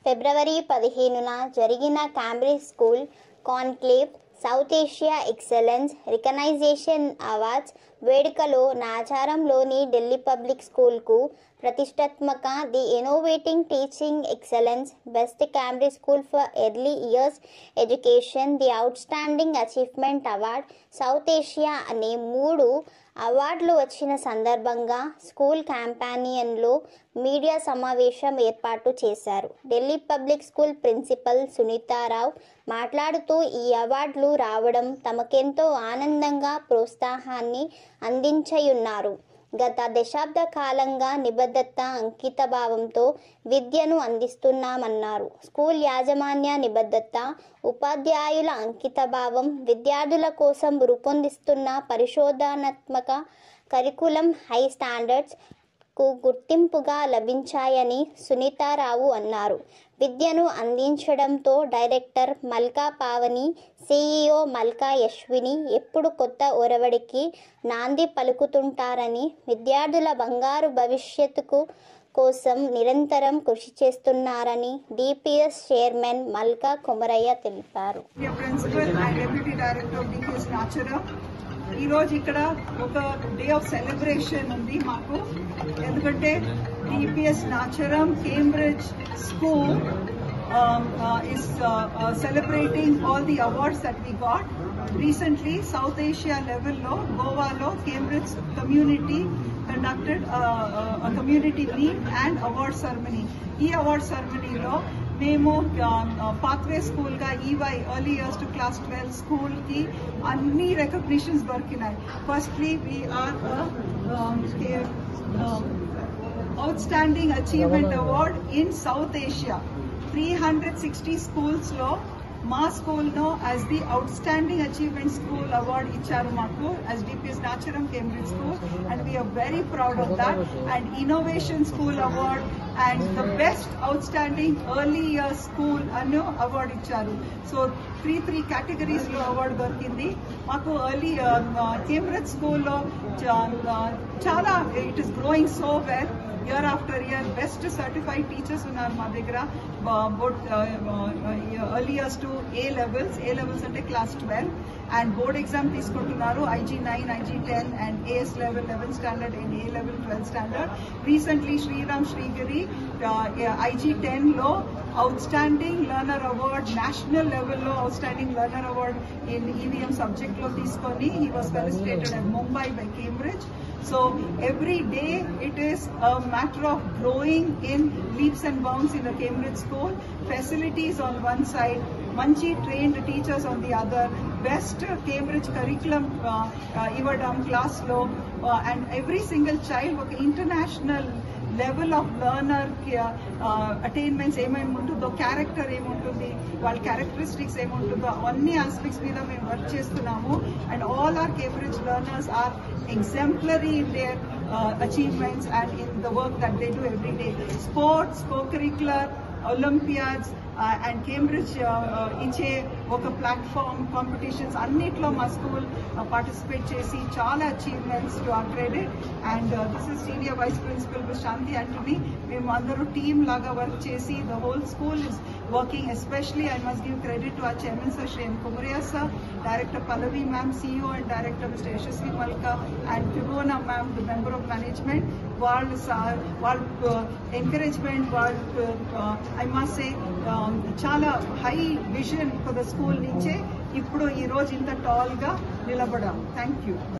ఫిబ్రవరి 15న జరిగిన Cambridge school conclave south Asia excellence recognition awards వేడుకలో నాచారంలోని Delhi public స్కూల్కు ప్రతిష్టాత్మక the innovating teaching excellence best Cambridge school for early years education the outstanding achievement award south Asia అనే 3 అవార్డులు వచ్చిన సందర్భంగా school క్యాంపానియన్లో media సమావేశం ఏర్పాటు చేశారు. Delhi public school principal Sunita Rao మాట్లాడుతూ ఈ అవార్డులు రావడం తమకెంతో ఆనందంగా ప్రోత్సాహాన్ని అందించయున్నారు. గత దశాబ్ద కాలంగా నిబద్ధత అంకితభావంతో విద్యను అందిస్తున్నామన్నారు. స్కూల్ యాజమాన్య నిబద్ధత, ఉపాధ్యాయుల అంకితభావం, విద్యార్థుల కోసం రూపొందిస్తున్న పరిశోధనాత్మక కరికులం హై స్టాండర్డ్స్ కు గుర్తింపుగా లభించాయని సునీతారావు అన్నారు. విద్యను అందించడంతో డైరెక్టర్ మల్కా పావని, సిఇఓ మల్కా యశ్విని ఎప్పుడు కొత్త ఒరవడికి నాంది పలుకుతుంటారని, విద్యార్థుల బంగారు భవిష్యత్తుకు కోసం నిరంతరం కృషి చేస్తున్నారని డిపిఎస్ చైర్మన్ మల్కా కొమరయ్య తెలిపారు. ఈ రోజు ఇక్కడ ఒక డే ఆఫ్ సెలబ్రేషన్ ఉంది మాకు. ఎందుకంటే DPS Nacharam Cambridge school is celebrating all the awards that we got. Recently, South Asia level lo, Goa lo, Cambridge community conducted a community meet and award ceremony. Ee award ceremony lo మేము pathway school గా EY early years to class 12 school కి అన్ని recognitions దొరికినాయి. Firstly we're outstanding achievement award in South Asia. 360 schools లో మా school known as the outstanding achievement school award ఇచ్చారు మాకు as DPS Nacharam Cambridge school, and we're very proud of that. And innovation school award and the best outstanding early year school అను award ఇచ్చారు. So 3 categories లో award దొరికింది మాకు. Early Cambridge స్కూల్లో చాలా it is growing so well. Year after year best certified teachers ఉన్నారు మా దగ్గర. Board early years to A levels అంటే క్లాస్ 12 అండ్ బోర్డ్ ఎగ్జామ్ తీసుకుంటున్నారు. IG9, IG10 and AS level 11th standard and A level 12th standard. Recently Sriram Srigiri IG10 లో outstanding learner award, national లెవెల్లో outstanding learner award in EVM subject లో తీసుకొని he was felicitated at Mumbai by Cambridge. So every day it is a matter of growing in leaps and bounds in a Cambridge school. Facilities on one side, manchi trained teachers on the other, best Cambridge curriculum ivadam class lo, and every single child oka international level of learner attainments ఏమేమి ఉంటుందో, character ఏముంటుంది, వాళ్ళ characteristics ఏముంటుందో అన్ని aspects మీద మేము work చేస్తున్నాము. And all our Cambridge learners are exemplary in their achievements and in the work that they do every day. Sports, co-curricular, Olympiads and Cambridge ఇచ్చే ఒక ప్లాట్ఫామ్ కాంపిటీషన్స్ అన్నిట్లో మా స్కూల్ పార్టిసిపేట్ చేసి చాలా achievements to our credit. And this is senior vice principal Shanti Antony. మేము అందరూ team లాగా work చేసి the whole school is working. Especially I must give credit to our chairman sir Shri Kumaria sir, director Pallavi ma'am, CEO and director mister Yashasvi Malka and Firona ma'am the member of management. వాళ్ళ encouragement, వాళ్ళ I must say చాలా high vision for the school నుంచే ఇప్పుడు ఈ రోజు ఇంత tall గా నిలబడాం. Thank you.